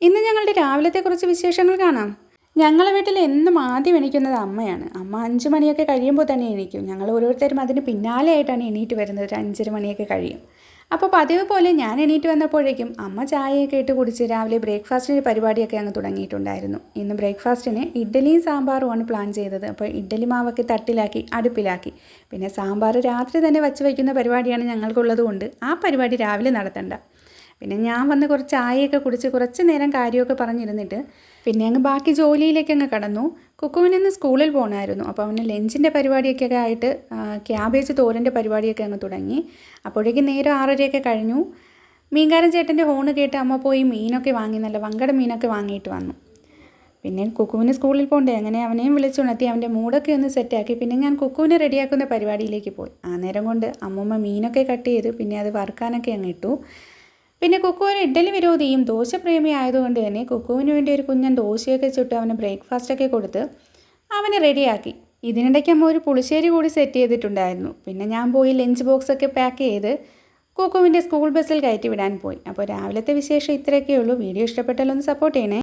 ഇന്ന് ഞങ്ങളുടെ രാവിലത്തെ കുറച്ച് വിശേഷങ്ങൾ കാണാം. ഞങ്ങളെ വീട്ടിൽ എന്നും ആദ്യം എണീക്കുന്നത് അമ്മയാണ്. അമ്മ 5 മണിയൊക്കെ കഴിയുമ്പോൾ തന്നെ എണീക്കും. ഞങ്ങൾ ഓരോരുത്തരും അതിന് പിന്നാലെയായിട്ടാണ് എണീറ്റ് വരുന്നത്. ഒരു 5:30 മണിയൊക്കെ കഴിയും. അപ്പോൾ പതിവ് പോലെ ഞാൻ എണീറ്റ് വന്നപ്പോഴേക്കും അമ്മ ചായയൊക്കെ ഇട്ട് കുടിച്ച് രാവിലെ ബ്രേക്ക്ഫാസ്റ്റിൻ്റെ പരിപാടിയൊക്കെ അങ്ങ് തുടങ്ങിയിട്ടുണ്ടായിരുന്നു. ഇന്ന് ബ്രേക്ക്ഫാസ്റ്റിന് ഇഡ്ഡലിയും സാമ്പാറുമാണ് പ്ലാൻ ചെയ്തത്. അപ്പോൾ ഇഡ്ഡലി മാവൊക്കെ തട്ടിലാക്കി അടുപ്പിലാക്കി. പിന്നെ സാമ്പാർ രാത്രി തന്നെ വച്ച് വയ്ക്കുന്ന പരിപാടിയാണ് ഞങ്ങൾക്കുള്ളത് കൊണ്ട് ആ പരിപാടി രാവിലെ നടത്തണ്ട. പിന്നെ ഞാൻ വന്ന് കുറച്ച് ചായയൊക്കെ കുടിച്ച് കുറച്ച് നേരം കാര്യമൊക്കെ പറഞ്ഞിരുന്നിട്ട് പിന്നെ അങ്ങ് ബാക്കി ജോലിയിലേക്ക് അങ്ങ് കടന്നു. കുക്കുവിനിന്ന് സ്കൂളിൽ പോകണമായിരുന്നു. അപ്പോൾ അവന് ലഞ്ചിൻ്റെ പരിപാടിയൊക്കെ ആയിട്ട് ക്യാബേജ് തോരൻ്റെ പരിപാടിയൊക്കെ അങ്ങ് തുടങ്ങി. അപ്പോഴേക്കും നേരം 6:30 കഴിഞ്ഞു. മീൻകാരൻ ചേട്ടൻ്റെ ഹോണ് കേട്ട് അമ്മ പോയി മീനൊക്കെ വാങ്ങി, നല്ല വങ്കട മീനൊക്കെ വാങ്ങിയിട്ട് വന്നു. പിന്നെ കുക്കുവിന് സ്കൂളിൽ പോകണ്ടേ, അങ്ങനെ അവനെയും വിളിച്ചുണർത്തി അവൻ്റെ മൂടൊക്കെ ഒന്ന് സെറ്റാക്കി. പിന്നെ ഞാൻ കുക്കുവിനെ റെഡിയാക്കുന്ന പരിപാടിയിലേക്ക് പോയി. ആ നേരം കൊണ്ട് അമ്മൂമ്മ മീനൊക്കെ കട്ട് ചെയ്ത് പിന്നെ അത് വറുക്കാനൊക്കെ അങ്ങ് ഇട്ടു. പിന്നെ കുക്കു ഒരു ഇഡ്ഡലി വിരോധിയും ദോശപ്രേമി ആയതുകൊണ്ട് തന്നെ കുക്കുവിന് വേണ്ടി ഒരു കുഞ്ഞൻ ദോശയൊക്കെ ചുട്ട് അവന് ബ്രേക്ക്ഫാസ്റ്റൊക്കെ കൊടുത്ത് അവനെ റെഡിയാക്കി. ഇതിനിടയ്ക്ക് അമ്മ ഒരു പുളിശ്ശേരി കൂടി സെറ്റ് ചെയ്തിട്ടുണ്ടായിരുന്നു. പിന്നെ ഞാൻ പോയി ലഞ്ച് ബോക്സൊക്കെ പാക്ക് ചെയ്ത് കുക്കുവിൻ്റെ സ്കൂൾ ബസ്സിൽ കയറ്റി വിടാൻ പോയി. അപ്പോൾ രാവിലത്തെ വിശേഷം ഇത്രയൊക്കെ ഉള്ളൂ. വീഡിയോ ഇഷ്ടപ്പെട്ടാലൊന്ന് സപ്പോർട്ട് ചെയ്യണേ.